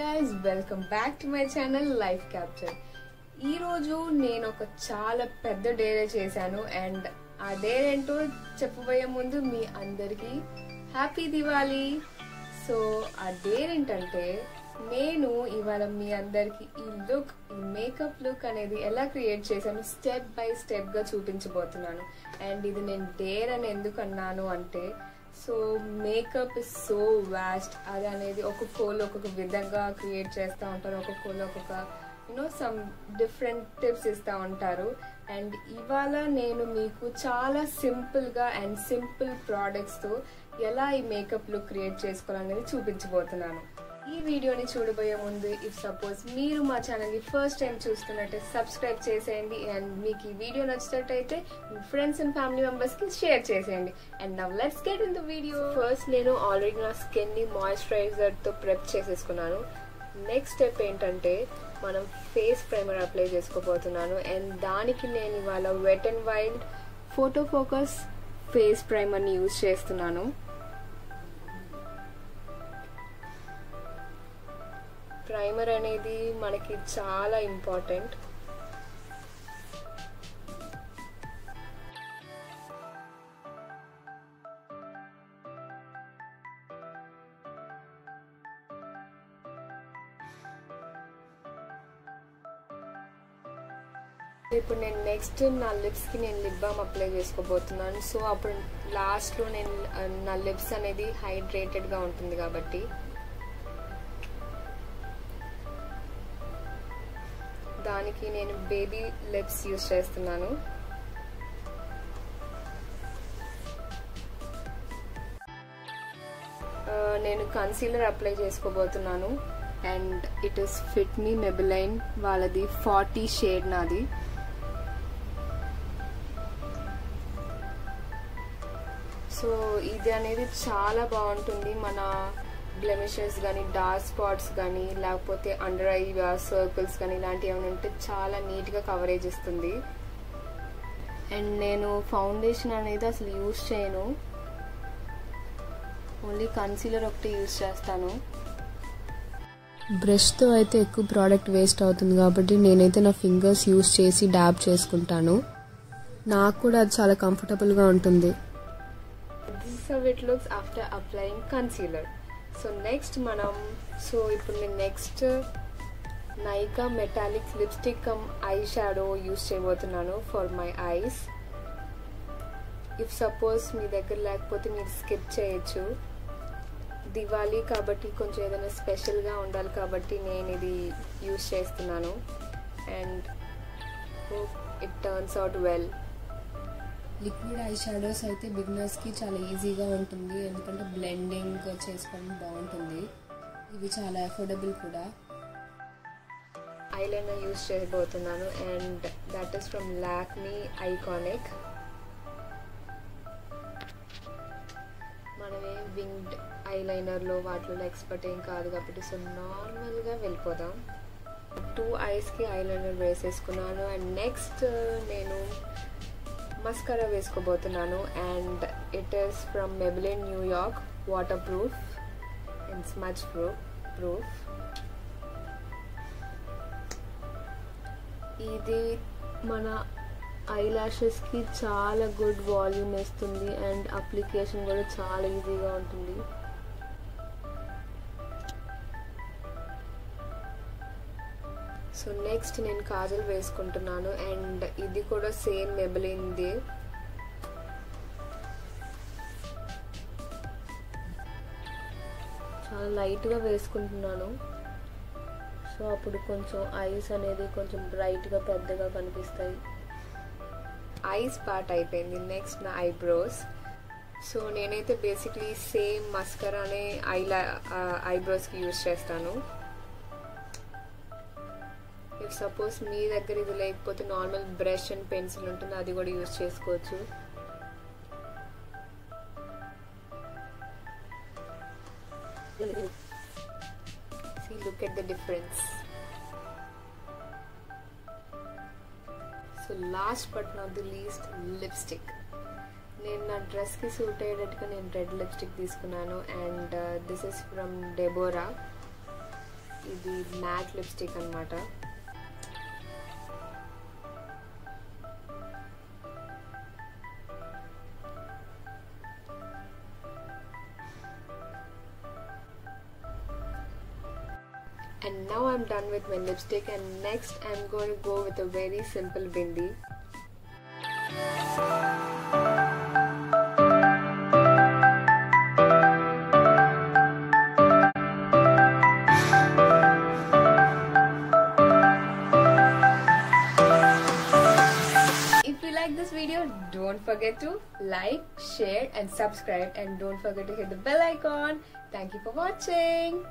guys, welcome back to my channel Life Capture. ఈ రోజు నేను ఒక చాలా పెద్ద డేర్ చేశాను అండ్ ఆ డేర్ ఏంటో చెప్పబోయే ముందు మీ అందరికీ హ్యాపీ దివాళీ. సో ఆ డేర్ ఏంటంటే నేను ఇవాళ మీ అందరికి ఈ మేకప్ లుక్ అనేది ఎలా క్రియేట్ చేశాను స్టెప్ బై స్టెప్ గా చూపించబోతున్నాను. అండ్ ఇది నేను డేర్ అని ఎందుకు అన్నాను అంటే so makeup is so vast. అది అనేది ఒక్కొక్కళ్ళు ఒక్కొక్క విధంగా క్రియేట్ చేస్తూ ఉంటారు, ఒక్కొక్కళ్ళు ఒక్కొక్క సమ్ డిఫరెంట్ టిప్స్ ఇస్తూ ఉంటారు. అండ్ ఇవాళ నేను మీకు చాలా సింపుల్గా అండ్ సింపుల్ ప్రోడక్ట్స్తో ఎలా ఈ మేకప్ లుక్ క్రియేట్ చేసుకోవాలనేది చూపించబోతున్నాను. ఈ వీడియోని చూడబోయే ముందు ఇఫ్ సపోజ్ మీరు మా ఛానల్ని ఫస్ట్ టైం చూస్తున్నట్టే సబ్స్క్రైబ్ చేసేయండి. అండ్ మీకు ఈ వీడియో నచ్చినట్టయితే మీ ఫ్రెండ్స్ అండ్ ఫ్యామిలీ మెంబర్స్కి షేర్ చేసేయండి. And now let's get in the video. First నేను ఆల్రెడీ నా స్కిన్ని మాయిశ్చరైజర్తో ప్రెప్ చేసేసుకున్నాను. నెక్స్ట్ స్టెప్ ఏంటంటే మనం ఫేస్ ప్రైమర్ అప్లై చేసుకోబోతున్నాను. అండ్ దానికి నేను ఇవాళ wet and wild photo focus face ప్రైమర్ని యూజ్ చేస్తున్నాను. ప్రైమర్ అనేది మనకి చాలా ఇంపార్టెంట్. ఇప్పుడు నేను నెక్స్ట్ నా లిప్స్కి నేను లిప్ బామ్ అప్లై చేసుకోబోతున్నాను. సో అప్పుడు లాస్ట్లో నేను నా లిప్స్ అనేది హైడ్రేటెడ్గా ఉంటుంది కాబట్టి దానికి నేను బేబీ లిప్స్ యూజ్ చేస్తున్నాను. నేను కన్సీలర్ అప్లై చేసుకోబోతున్నాను. And it is fit me Maybelline వాళ్ళది 40 షేడ్ నాది. సో ఇది అనేది చాలా బాగుంటుంది. మన బ్లెమిషెస్ కానీ డార్క్ స్పాట్స్ కానీ లేకపోతే అండర్ ఐ సర్కిల్స్ కానీ ఇలాంటివి ఏమైనా ఉంటే చాలా నీట్గా కవరేజ్ ఇస్తుంది. అండ్ నేను ఫౌండేషన్ అనేది అసలు యూజ్ చేయను, ఓన్లీ కన్సీలర్ ఒకటి యూజ్ చేస్తాను. బ్రష్తో అయితే ఎక్కువ ప్రోడక్ట్ వేస్ట్ అవుతుంది కాబట్టి నేనైతే నా ఫింగర్స్ యూజ్ చేసి డాబ్ చేసుకుంటాను. నాకు కూడా అది చాలా కంఫర్టబుల్గా ఉంటుంది. This is how it looks after applying concealer. So next ఇప్పుడు నేను next Nykaa metallic lipstick cum eye shadow use చేయబోతున్నాను for my eyes. If suppose మీ దగ్గర లేకపోతే మీరు స్కిప్ చేయొచ్చు. దివాళీ కాబట్టి కొంచెం ఏదైనా స్పెషల్గా ఉండాలి కాబట్టి నేను ఇది యూస్ చేస్తున్నాను. And it turns out well. Liquid I shadows అయితే బిగినర్స్కి చాలా ఈజీగా ఉంటుంది, ఎందుకంటే బ్లెండింగ్ చేసుకోవడం బాగుంటుంది. ఇవి చాలా అఫోర్డబుల్ కూడా. ఐలైనర్ యూస్ చేయబోతున్నాను and that is from Lakme iconic. మనమే వింగ్డ్ ఐలైనర్లో వాటిలో ఎక్స్పర్ట్ ఏం కాదు కాబట్టి సో నార్మల్గా వెళ్ళిపోదాం. 2 ఐస్కి ఐలైనర్ వేసేసుకున్నాను. అండ్ నెక్స్ట్ నేను మస్కరా వేసుకోబోతున్నాను. And it is from Maybelline New York వాటర్ ప్రూఫ్ అండ్ స్మచ్ ప్రూఫ్. ఇది మన ఐ లాషెస్కి చాలా గుడ్ వాల్యూమ్ ఇస్తుంది అండ్ అప్లికేషన్ కూడా చాలా ఈజీగా ఉంటుంది. సో నెక్స్ట్ నేను కాజల్ వేసుకుంటున్నాను. అండ్ ఇది కూడా సేమ్ మెబిలిన్ది. చాలా లైట్గా వేసుకుంటున్నాను. సో అప్పుడు కొంచెం ఐస్ అనేది కొంచెం బ్రైట్గా పెద్దగా కనిపిస్తాయి. ఐస్ పార్ట్ అయిపోయింది. నెక్స్ట్ నా ఐబ్రోస్. సో నేనైతే బేసిక్లీ సేమ్ మస్కరానే ఐబ్రోస్కి యూజ్ చేస్తాను. ఇఫ్ సపోజ్ మీ దగ్గర ఇది లేకపోతే నార్మల్ బ్రష్ అండ్ పెన్సిల్ ఉంటుంది, అది కూడా యూజ్ చేసుకోవచ్చు. See, look at the difference. So last but not the least lipstick. నేను నా డ్రెస్కి సూట్ అయ్యేటట్టుగా నేను రెడ్ లిప్స్టిక్ తీసుకున్నాను. And this is from Deborah. ఇది ఇది మ్యాట్ లిప్స్టిక్ అన్నమాట. And now I'm done with my lipstick, and next I'm going to go with a very simple bindi. If you like this video, don't forget to like, share and subscribe, and don't forget to hit the bell icon. Thank you for watching.